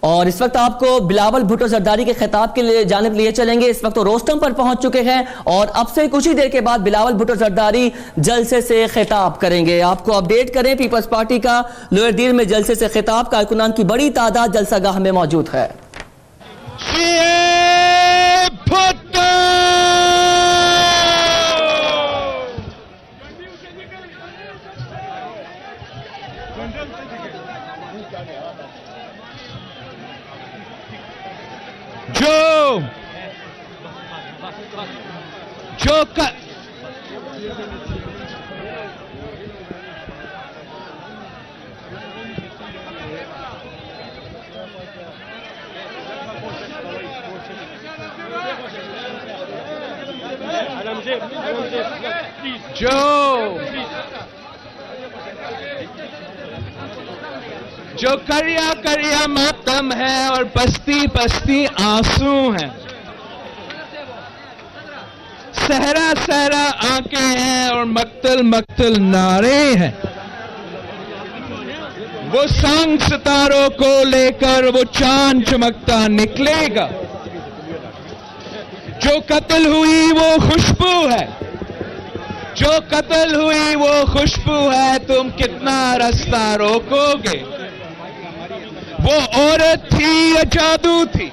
اور اس وقت آپ کو بلاول بھٹو زرداری کے خطاب کے لیے جانب لیے چلیں گے. اس وقت وہ روسٹم پر پہنچ چکے ہیں اور اب سے کچھ ہی دیر کے بعد بلاول بھٹو زرداری جلسے سے خطاب کریں گے. آپ کو اپڈیٹ کریں پیپلز پارٹی کا لوئر دیر میں جلسے سے خطاب کارکنان کی بڑی تعداد جلسہ گاہ میں موجود ہے. جو کریا کریا ماتم ہے اور پستی پستی آنسو ہیں، صحرا صحرا آنکھیں ہیں اور مقتل مقتل نعرے ہیں. وہ سنگ ستاروں کو لے کر وہ چاند چمکتا نکلے گا. جو قتل ہوئی وہ خوشبو ہے، جو قتل ہوئی وہ خوشبو ہے، تم کتنا رستہ روکو گے؟ وہ عورت تھی یا جادو تھی؟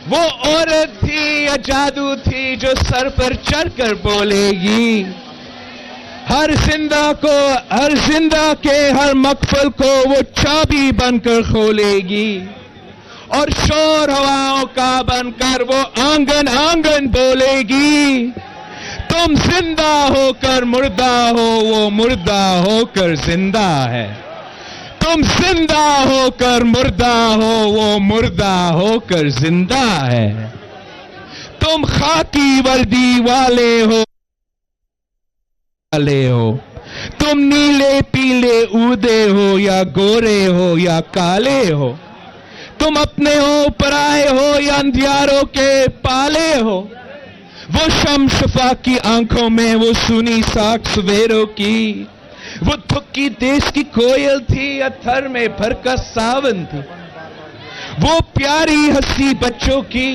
وہ عورت تھی یا جادو تھی جو سر پر چڑھ کر بولے گی؟ ہر زندہ کے ہر مقفل کو وہ چابی بن کر کھولے گی اور شور ہواؤں کا بن کر وہ آنگن آنگن بولے گی. تم زندہ ہو کر مردہ ہو، وہ مردہ ہو کر زندہ ہے. تم زندہ ہو کر مردہ ہو، وہ مردہ ہو کر زندہ ہے. تم خاکی وردی والے ہو، تم نیلے پیلے اودے ہو یا گورے ہو یا کالے ہو، تم اپنے ہو پرائے ہو یا اندھیاروں کے پالے ہو. وہ شم شفا کی آنکھوں میں وہ سنی ساکھ سویروں کی، وہ تھکی دیس کی کوئل تھی یا تھر میں بھر کا ساون تھی. وہ پیاری ہنسی بچوں کی،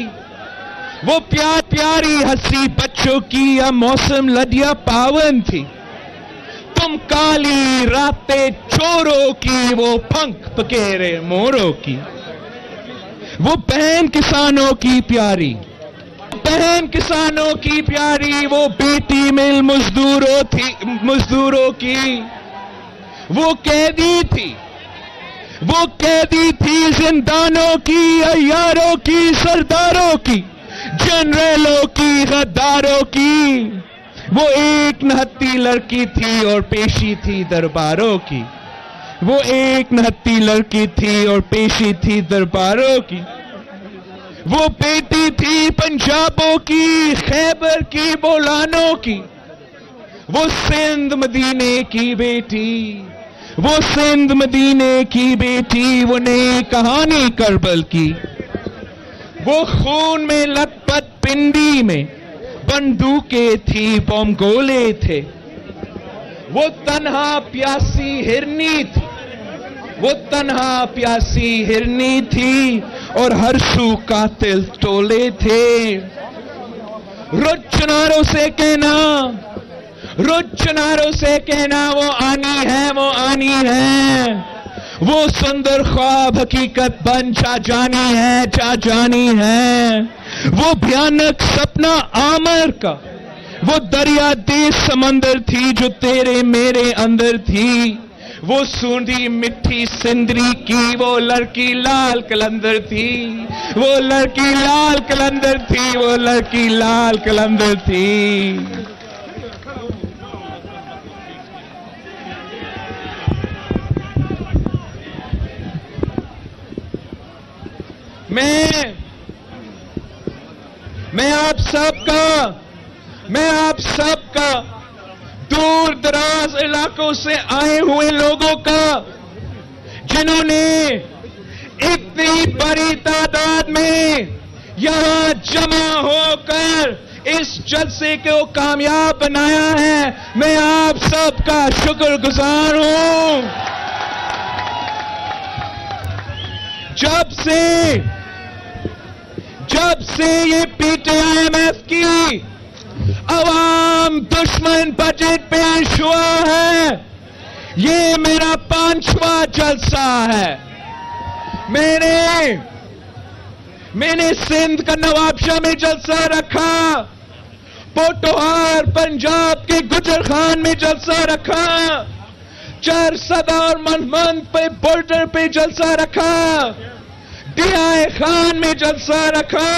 وہ پیاری ہنسی بچوں کی یا موسم لدیا پاون تھی. تم کالی راتیں چوروں کی، وہ پھنک پکیرے موروں کی. وہ بہن کسانوں کی پیاری، بہن کسانوں کی پیاری، وہ بیٹی مل مزدوروں کی. وہ قیدی تھی، وہ قیدی تھی زندانوں کی، عیاروں کی، سرداروں کی، جنرلوں کی، غداروں کی. وہ ایک نہتی لڑکی تھی اور پیشی تھی درباروں کی. وہ ایک نہتی لڑکی تھی اور پیشی تھی درباروں کی. وہ بیٹی تھی پنجابوں کی، خیبر کی، بولانوں کی. وہ سندھ مدینے کی بیٹی، وہ سندھ مدینے کی بیٹی، وہ نئی کہانی کربل کی. وہ خون میں لت پت پنڈی میں بندوقیں تھی، بم گولے تھے. وہ تنہا پیاسی ہرنی تھی، وہ تنہا پیاسی ہرنی تھی اور ہر سو قاتل ٹولے تھے. رج چناروں سے کہنا، رج چناروں سے کہنا، وہ آنی ہے، وہ آنی ہے. وہ سندر خواب حقیقت بن جا جانی ہے، جا جانی ہے. وہ بھیانک سپنا آمر کا، وہ دریا دیس سمندر تھی جو تیرے میرے اندر تھی. وہ سوندھی مٹھی سندری کی، وہ لڑکی لال قلندر تھی. وہ لڑکی لال قلندر تھی، وہ لڑکی لال قلندر تھی. میں آپ سب کا دور دراز علاقوں سے آئے ہوئے لوگوں کا، جنہوں نے اتنی بڑی تعداد میں یہاں جمع ہو کر اس جلسے کو کامیاب بنایا ہے، میں آپ سب کا شکر گزار ہوں. جب سے یہ PTIMF کی عوام دشمن بجٹ پیش ہوا ہے، یہ میرا 5واں جلسہ ہے۔ میں نے سندھ کا نوابشاہ میں جلسہ رکھا، پوٹوہار پنجاب کے گجر خان میں جلسہ رکھا، چارسدہ اور منمند پہ بارڈر پہ جلسہ رکھا، ڈیائے خان میں جلسہ رکھا،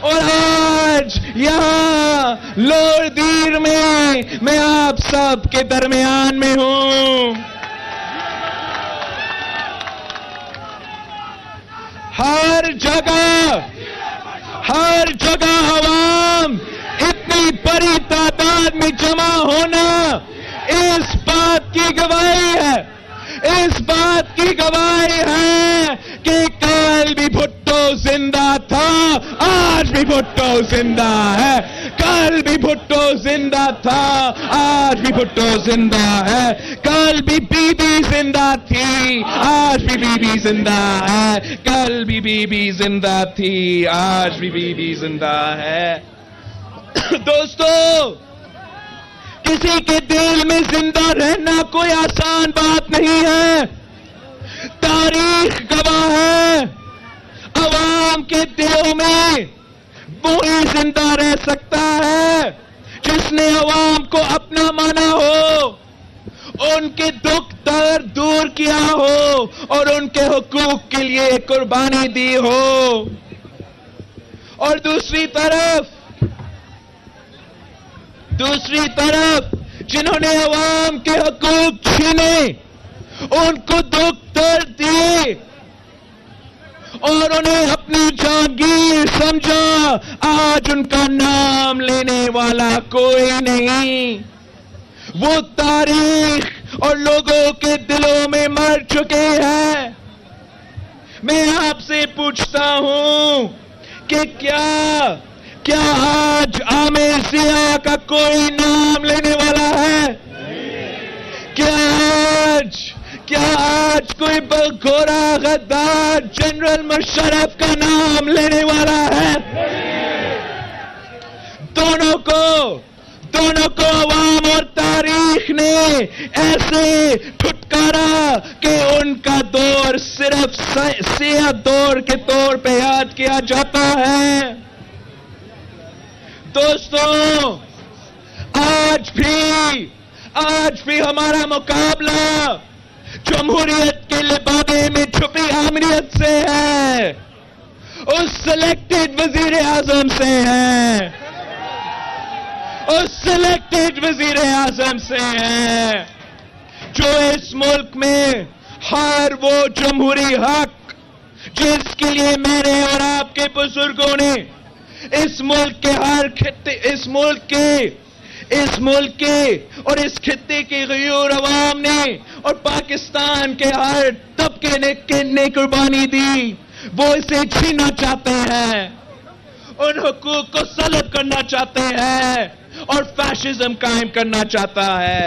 اور آج یہاں لور دیر میں آپ سب کے درمیان میں ہوں۔ ہر جگہ عوام اتنی بڑی تعداد میں جمع ہونا اس بات کی گواہی ہے کہ کل بھی بھٹو زندہ تھا، آج بھی بھٹو زندہ ہے، کل بھی بھٹو زندہ تھا، آج بھی بھٹو زندہ ہے، کل بھی بی بی زندہ تھی، آج بھی بی بی زندہ ہے، کل بھی بی بی زندہ تھی، آج بھی بی بی زندہ ہے۔ دوستو، کسی کے دل میں زندہ رہنا کوئی آسان بات نہیں ہے۔ تاریخ گواہ ہے، عوام کے دلوں میں وہی زندہ رہ سکتا ہے جس نے عوام کو اپنا مانا ہو، ان کے دکھ درد دور کیا ہو اور ان کے حقوق کے لیے قربانی دی ہو۔ اور دوسری طرف جنہوں نے عوام کے حقوق چھینے، ان کو دکھ درد دیے اور انہیں اپنی جاگیر سمجھا، آج ان کا نام لینے والا کوئی نہیں۔ وہ تاریخ اور لوگوں کے دلوں میں مر چکے ہیں۔ میں آپ سے پوچھتا ہوں کہ کیا آج عامر سیاہ کا کوئی نام لینے والا ہے؟ کیا آج کوئی بگورا غدار جنرل مشرف کا نام لینے والا ہے؟ دونوں کو عوام اور تاریخ نے ایسے ٹھٹکارا کہ ان کا دور صرف سیاہ دور کے طور پہ یاد کیا جاتا ہے۔ دوستوں، آج بھی ہمارا مقابلہ جمہوریت کے لبادے میں چھپی آمریت سے ہے، اس سلیکٹڈ وزیر اعظم سے ہے، جو اس ملک میں ہر وہ جمہوری حق جس کے لیے میرے اور آپ کے بزرگوں نے اس ملک کے اور اس خطے کے غیور عوام نے اور پاکستان کے ہر طبقے نے قربانی دی، وہ اسے چھیننا چاہتے ہیں، ان حقوق کو سلب کرنا چاہتے ہیں اور فیشزم قائم کرنا چاہتا ہے۔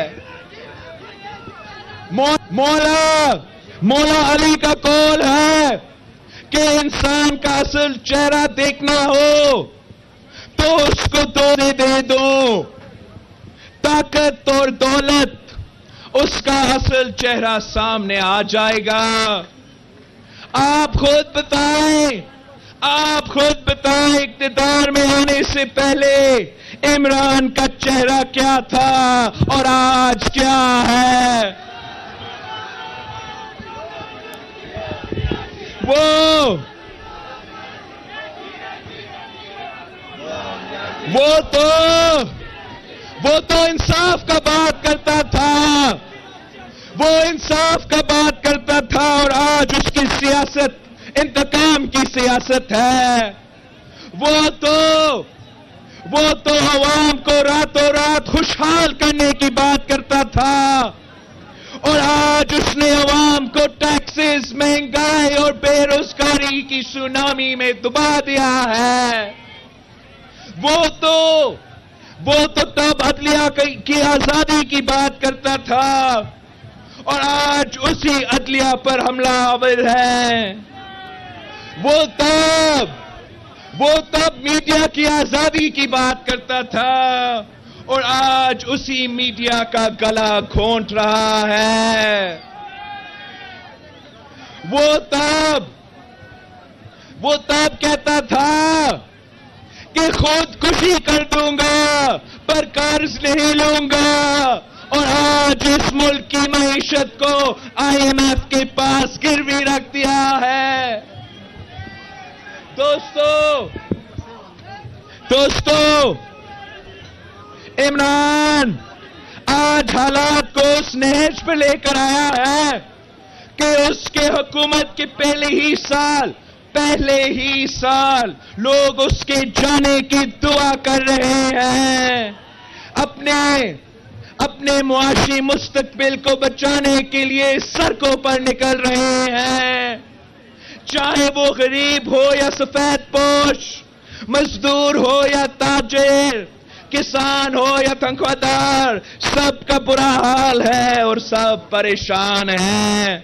مولا علی کا قول ہے کہ انسان کا اصل چہرہ دیکھنا ہو تو اس کو دے دو، طاقت اور دولت اس کا اصل چہرہ سامنے آ جائے گا۔ آپ خود بتائیں اقتدار میں آنے سے پہلے عمران کا چہرہ کیا تھا اور آج کیا ہے؟ وہ تو انصاف کا بات کرتا تھا، اور آج اس کی سیاست انتقام کی سیاست ہے۔ وہ تو عوام کو راتوں رات خوشحال کرنے کی بات کرتا تھا، اور آج اس نے عوام کو ٹیکسز، مہنگائی اور بے روزگاری کی سونامی میں دبا دیا ہے۔ وہ تو تب عدلیہ کی آزادی کی بات کرتا تھا، اور آج اسی عدلیہ پر حملہ آور ہے۔ وہ تب میڈیا کی آزادی کی بات کرتا تھا اور آج اسی میڈیا کا گلا گھونٹ رہا ہے. وہ تب کہتا تھا کہ خودکشی کر دوں گا پر قرض نہیں لوں گا، اور آج اس ملک کی معیشت کو IMF کے پاس گروی رکھ دیا ہے. دوستو عمران آج حالات کو اس نہج پہ لے کر آیا ہے کہ اس کے حکومت کے پہلے ہی سال لوگ اس کے جانے کی دعا کر رہے ہیں، اپنے معاشی مستقبل کو بچانے کے لیے سڑکوں پر نکل رہے ہیں. چاہے وہ غریب ہو یا سفید پوش، مزدور ہو یا تاجر، کسان ہو یا تنخواہ دار، سب کا برا حال ہے اور سب پریشان ہیں.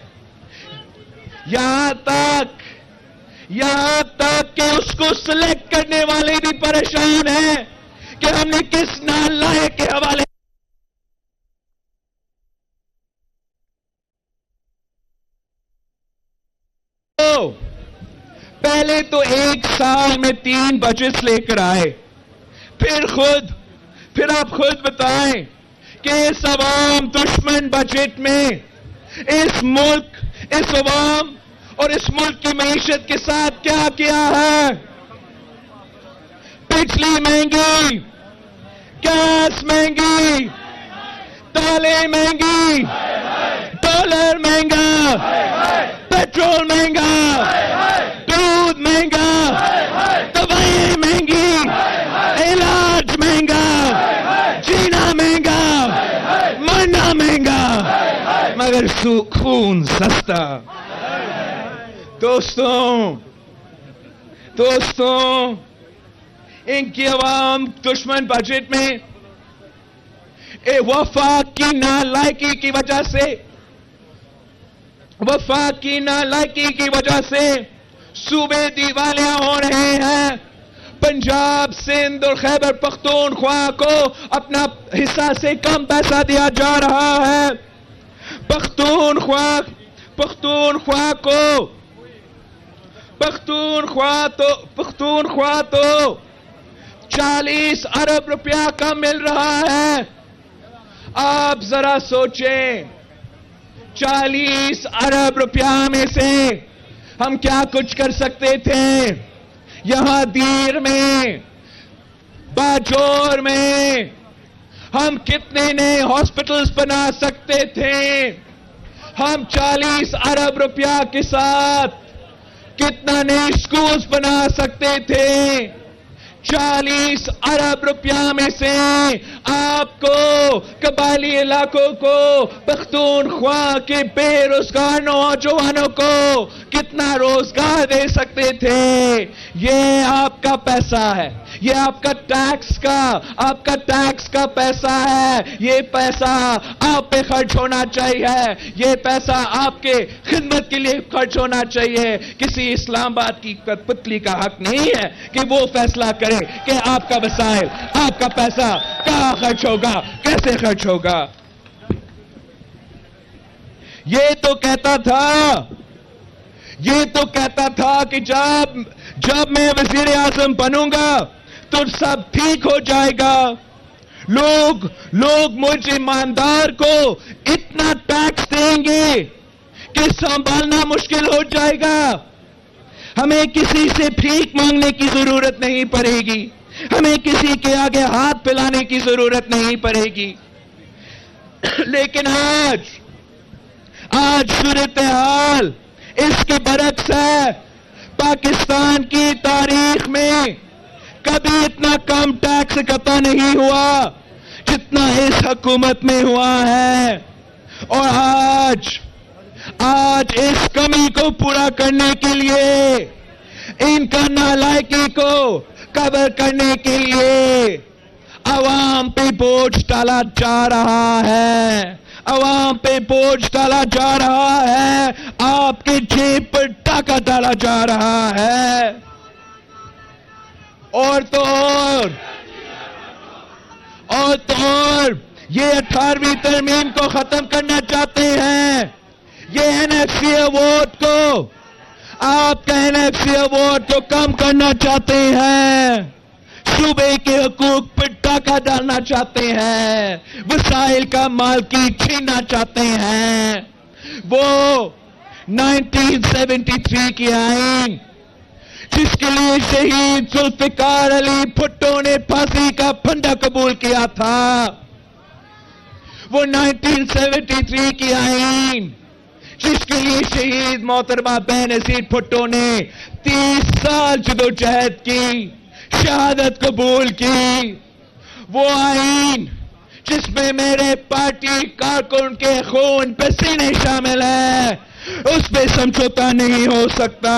یہاں تک کہ اس کو سلیکٹ کرنے والے بھی پریشان ہیں کہ ہم نے کس نالائق کے حوالے. پہلے تو ایک سال میں 3 بجٹ لے کر آئے، پھر آپ خود بتائیں کہ اس عوام دشمن بجٹ میں اس عوام اور اس ملک کی معیشت کے ساتھ کیا کیا ہے. بجلی مہنگی، گیس مہنگی، دالیں مہنگی، ڈالر مہنگا، پیٹرول مہنگا، دودھ مہنگا، دوائیں مہنگی، علاج مہنگا، جینا مہنگا، مرنا مہنگا، مگر خون سستا. دوستوں ان کی عوام دشمن بجٹ میں وفاق کی نالائکی کی وجہ سے صوبے دیوالیہ ہو رہے ہیں. پنجاب، سندھ اور خیبر پختونخوا کو اپنا حصہ سے کم پیسہ دیا جا رہا ہے. پختونخوا تو 40 ارب روپیہ کا مل رہا ہے. آپ ذرا سوچیں، 40 ارب روپیہ میں سے ہم کیا کچھ کر سکتے تھے. یہاں دیر میں، باجور میں ہم کتنے نئے ہاسپٹلز بنا سکتے تھے. ہم 40 ارب روپیہ کے ساتھ کتنا نئے سکولز بنا سکتے تھے. 40 ارب روپیہ میں سے آپ کو قبائلی علاقوں کو، پختونخوا کے بے روزگار نوجوانوں کو کتنا روزگار دے سکتے تھے. یہ آپ کا پیسہ ہے، یہ آپ کا ٹیکس کا پیسہ ہے. یہ پیسہ آپ پہ خرچ ہونا چاہیے، یہ پیسہ آپ کے خدمت کے لیے خرچ ہونا چاہیے. کسی اسلام آباد کی پتلی کا حق نہیں ہے کہ وہ فیصلہ کرے کہ آپ کا وسائل، آپ کا پیسہ کہاں خرچ ہوگا، کیسے خرچ ہوگا. یہ تو کہتا تھا کہ جب میں وزیر اعظم بنوں گا تو سب ٹھیک ہو جائے گا. لوگ مجھ ایماندار کو اتنا ٹیکس دیں گے کہ سنبھالنا مشکل ہو جائے گا. ہمیں کسی سے بھیک مانگنے کی ضرورت نہیں پڑے گی، ہمیں کسی کے آگے ہاتھ پھیلانے کی ضرورت نہیں پڑے گی. لیکن آج صورتحال اس کے برعکس ہے. پاکستان کی تاریخ میں کبھی اتنا کم ٹیکس اکٹھا نہیں ہوا جتنا اس حکومت میں ہوا ہے. اور آج اس کمی کو پورا کرنے کے لیے، ان کا نالائکی کو کور کرنے کے لیے عوام پہ بوجھ ڈالا جا رہا ہے. عوام پہ بوجھ ڈالا جا رہا ہے, آپ کے جیب پر ڈاکہ ڈالا جا رہا ہے. اور تو اور یہ 18ویں ترمیم کو ختم کرنا چاہتے ہیں. یہ NFC ایوارڈ کو, آپ کا NFC ایوارڈ کو کم کرنا چاہتے ہیں. صوبے کے حقوق پر ڈاکہ ڈالنا چاہتے ہیں, وسائل کا مالکی چھیننا چاہتے ہیں. وہ 1973 کی آئین جس کے لیے شہید ذوالفقار علی بھٹو نے پھانسی کا پھندا قبول کیا تھا, وہ 1973 کی آئین جس کے لیے شہید محترمہ بینظیر بھٹو نے 30 سال جدوجہد کی, شہادت قبول کی, وہ آئین جس میں میرے پارٹی کارکن کے خون پسینے شامل ہیں, اس پہ سمجھوتا نہیں ہو سکتا.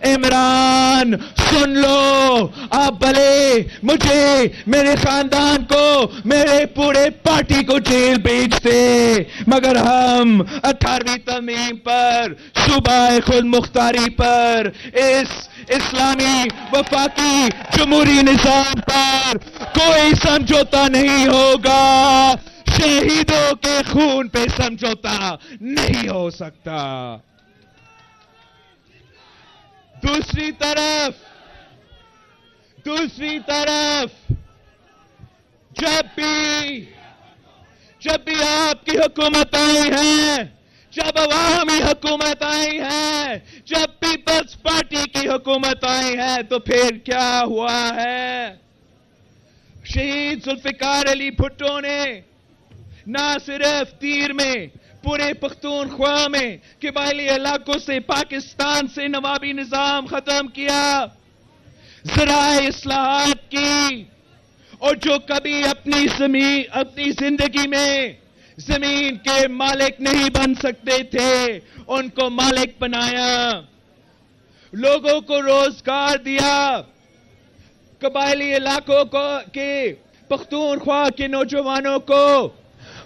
عمران سن لو, آپ بھلے مجھے, میرے خاندان کو, میرے پورے پارٹی کو جیل بھیج دے, مگر ہم 18ویں ترمیم پر, صوبہ خود مختاری پر, اس اسلامی وفاقی جمہوری نظام پر کوئی سمجھوتا نہیں ہوگا. شہیدوں کے خون پہ سمجھوتا نہیں ہو سکتا. دوسری طرف جب بھی آپ کی حکومت آئی ہے, جب عوامی حکومت آئی ہے, جب پیپلز پارٹی کی حکومت آئی ہے, تو پھر کیا ہوا ہے؟ شہید ذوالفقار علی بھٹو نے نہ صرف تیر میں, پورے پختونخوا میں قبائلی علاقوں سے پاکستان سے نوابی نظام ختم کیا, ذرائع اصلاحات کی, اور جو کبھی اپنی زندگی میں زمین کے مالک نہیں بن سکتے تھے, ان کو مالک بنایا, لوگوں کو روزگار دیا, قبائلی علاقوں کے پختونخوا کے نوجوانوں کو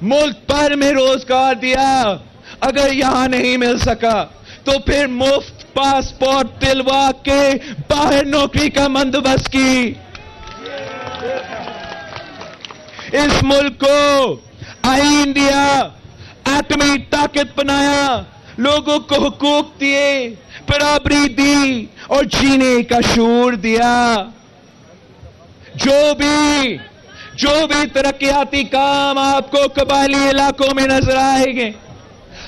ملک بھر میں روزگار دیا. اگر یہاں نہیں مل سکا تو پھر مفت پاسپورٹ دلوا کے باہر نوکری کا بندوبست کی. اس ملک کو آئین دیا, ایٹمی طاقت بنایا, لوگوں کو حقوق دیے, برابری دی, اور جینے کا شعور دیا. جو بھی ترقیاتی کام آپ کو قبائلی علاقوں میں نظر آئیں گے,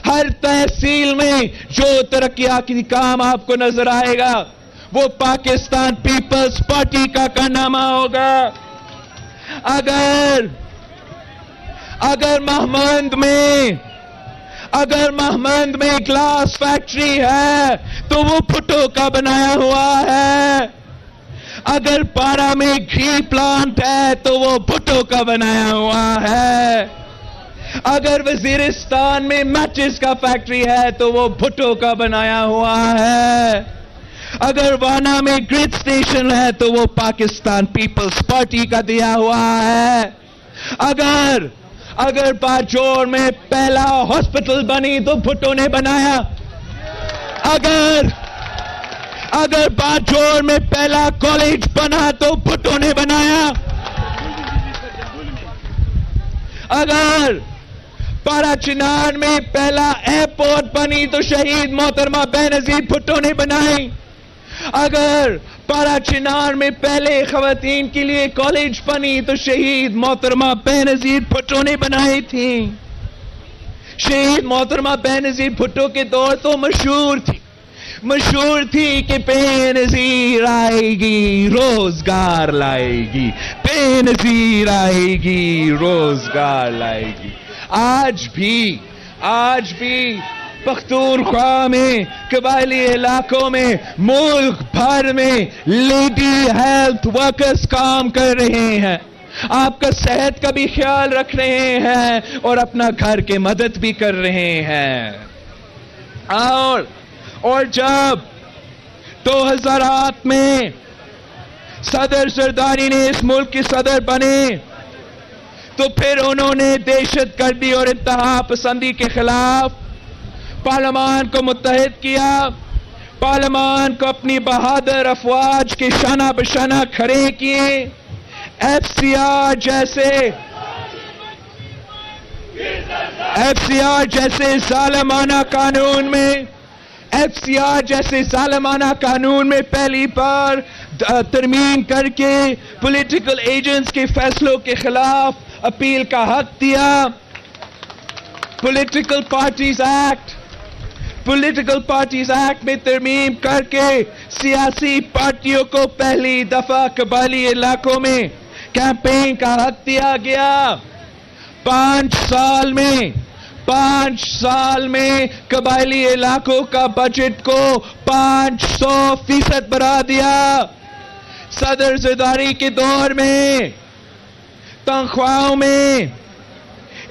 ہر تحصیل میں جو ترقیاتی کام آپ کو نظر آئے گا, وہ پاکستان پیپلز پارٹی کا کارنامہ ہوگا. اگر مہمند میں گلاس فیکٹری ہے تو وہ بھٹو کا بنایا ہوا ہے. اگر پارا میں گھی پلانٹ ہے تو وہ بھٹو کا بنایا ہوا ہے. اگر وزیرستان میں میچز کا فیکٹری ہے تو وہ بھٹو کا بنایا ہوا ہے. اگر وانا میں گریڈ سٹیشن ہے تو وہ پاکستان پیپلز پارٹی کا دیا ہوا ہے. اگر باجوڑ میں پہلا ہاسپٹل بنی تو بھٹو نے بنایا. اگر باجوڑ میں پہلا کالج بنا تو بھٹو نے بنایا. اگر پارا چنار میں پہلا ایئرپورٹ بنی تو شہید محترمہ بینظیر بھٹو نے بنائی. اگر پارا چنار میں پہلے خواتین کے لیے کالج بنی تو شہید محترمہ بینظیر بھٹو نے بنائی تھی. شہید محترمہ بینظیر بھٹو کے دور تو مشہور تھی کہ بینظیر آئے گی روزگار لائے گی, بینظیر آئے گی روزگار لائے گی. آج بھی پختونخوا میں, قبائلی علاقوں میں, ملک بھر میں لیڈی ہیلتھ ورکرز کام کر رہے ہیں, آپ کا صحت کا بھی خیال رکھ رہے ہیں اور اپنا گھر کے مدد بھی کر رہے ہیں. اور جب 2008 میں صدر زرداری نے اس ملک کے صدر بنے تو پھر انہوں نے دہشت گردی اور انتہا پسندی کے خلاف پارلیمان کو متحد کیا، پارلیمان کو اپنی بہادر افواج کے شانہ بشانہ کھڑے کیے، ایف سی آر جیسے ظالمانہ قانون میں پہلی بار ترمیم کر کے پولیٹیکل ایجنٹس کے فیصلوں کے خلاف اپیل کا حق دیا، پولیٹیکل پارٹیز ایکٹ میں ترمیم کر کے سیاسی پارٹیوں کو پہلی دفعہ قبائلی علاقوں میں کیمپین کا حق دیا گیا۔ 5 سال میں قبائلی علاقوں کا بجٹ کو 500% بڑھا دیا۔ صدر زرداری کے دور میں تنخواہوں میں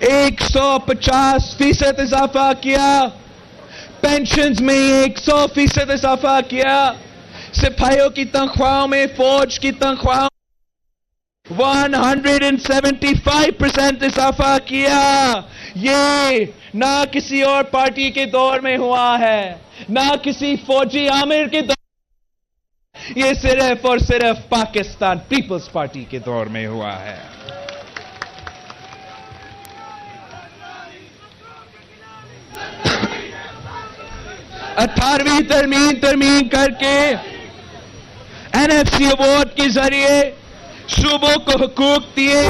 150% اضافہ کیا، پینشنز میں 100% اضافہ کیا، سپاہیوں کی تنخواہوں میں، فوج کی تنخواہوں 175% اضافہ کیا۔ یہ نہ کسی اور پارٹی کے دور میں ہوا ہے، نہ کسی فوجی آمر کے دور، یہ صرف اور صرف پاکستان پیپلز پارٹی کے دور میں ہوا ہے۔ اٹھارہویں ترمیم کر کے این ایف سی ایوارڈ کے ذریعے صوبوں کو حقوق دیے۔